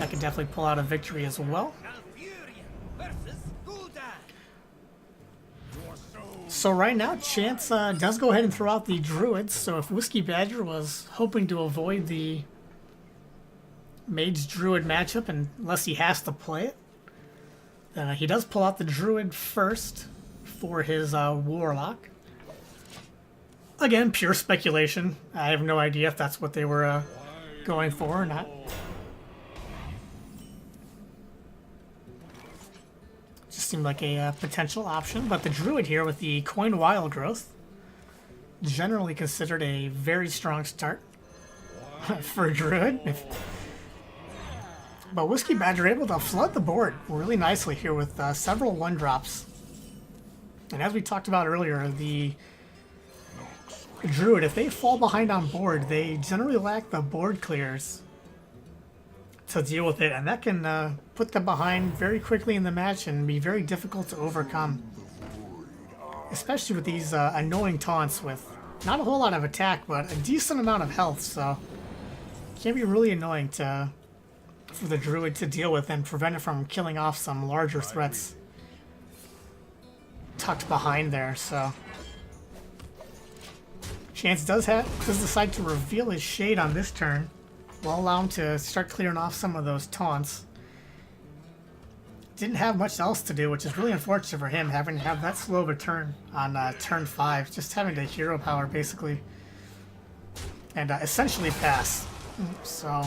That could definitely pull out a victory as well. So right now, Chance does go ahead and throw out the Druids. So if Whiskey Badger was hoping to avoid the Mage Druid matchup, unless he has to play it, then he does pull out the Druid first for his Warlock. Again, pure speculation. I have no idea if that's what they were going for or not. Just seemed like a potential option, but the Druid here with the Coin Wild Growth, generally considered a very strong start for a Druid. But Whiskey Badger able to flood the board really nicely here with several 1-drops. And as we talked about earlier, the Druid, if they fall behind on board, they generally lack the board clears to deal with it, and that can put them behind very quickly in the match and be very difficult to overcome. Especially with these annoying taunts with not a whole lot of attack, but a decent amount of health, so it can be really annoying for the Druid to deal with and prevent it from killing off some larger threats tucked behind there. So Chance does decide to reveal his Shade on this turn. Will allow him to start clearing off some of those taunts. Didn't have much else to do, which is really unfortunate for him, having to have that slow of a turn on turn 5. Just having to hero power, basically. And essentially pass. So,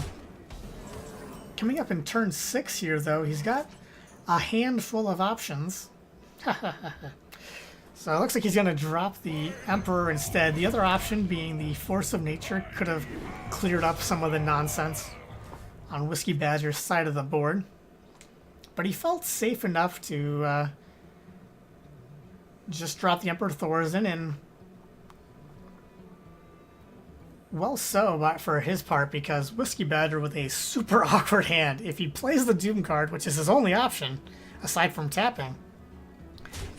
coming up in turn 6 here, though, he's got a handful of options. So it looks like he's going to drop the Emperor instead. The other option being the Force of Nature could have cleared up some of the nonsense on Whiskey Badger's side of the board. But he felt safe enough to just drop the Emperor Thorzen, and well so for his part, because Whiskey Badger with a super awkward hand, if he plays the Doom card, which is his only option aside from tapping,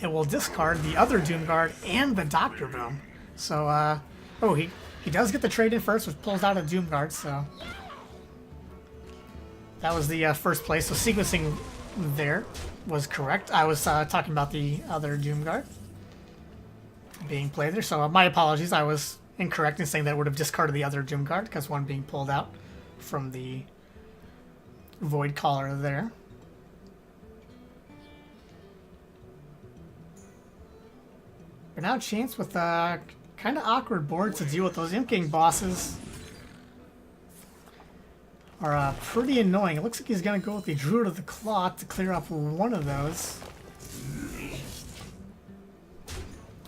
it will discard the other Doom card and the Doctor Boom. So, oh, he does get the trade in first, which pulls out a Doom card, so that was the first place. So sequencing there was correct. I was talking about the other Doom card being played there, so my apologies. I was incorrect in saying that it would have discarded the other Doom card, because one being pulled out from the Void Caller there. But now Chance with a kind of awkward board to deal with. Those Imp King bosses are pretty annoying. It looks like he's going to go with the Druid of the Claw to clear up one of those.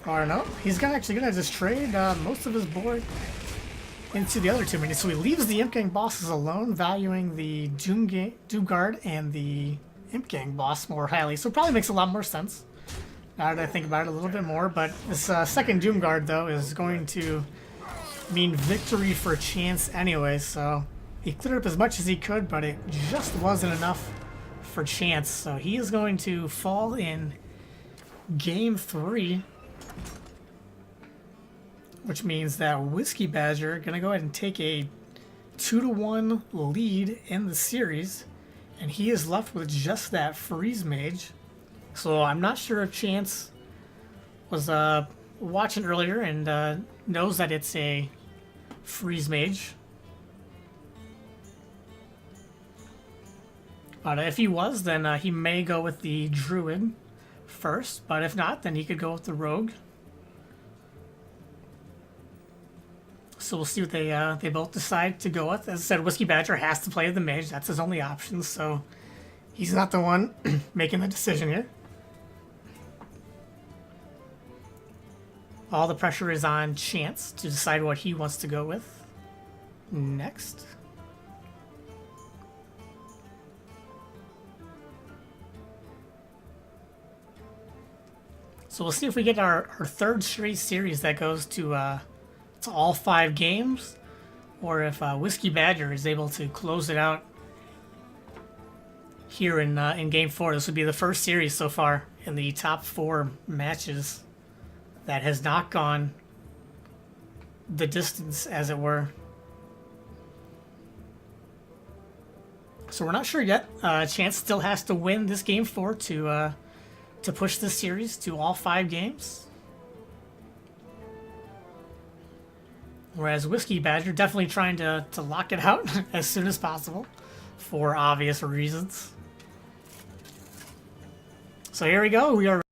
Or no, he's actually going to just trade most of his board into the other two minis. So he leaves the Imp Gang bosses alone, valuing the Doom Guard and the Imp Gang boss more highly. So it probably makes a lot more sense now that I think about it a little bit more. But this second Doom Guard, though, is going to mean victory for Chance anyway. So he cleared up as much as he could, but it just wasn't enough for Chance. So he is going to fall in Game 3. Which means that Whiskey Badger going to go ahead and take a 2-1 lead in the series. And he is left with just that Freeze Mage. So I'm not sure if Chance was watching earlier and knows that it's a Freeze Mage. But if he was, then he may go with the Druid first. But if not, then he could go with the Rogue. So we'll see what they both decide to go with. As I said, Whiskey Badger has to play the Mage. That's his only option, so he's not the one making the decision here. All the pressure is on Chance to decide what he wants to go with next. So we'll see if we get our third straight series that goes to all 5 games, or if Whiskey Badger is able to close it out here in Game 4. This would be the first series so far in the top 4 matches that has not gone the distance, as it were. So we're not sure yet. Chance still has to win this game 4 to push this series to all 5 games. Whereas Whiskey Badger definitely trying to lock it out as soon as possible for obvious reasons. So here we go. We are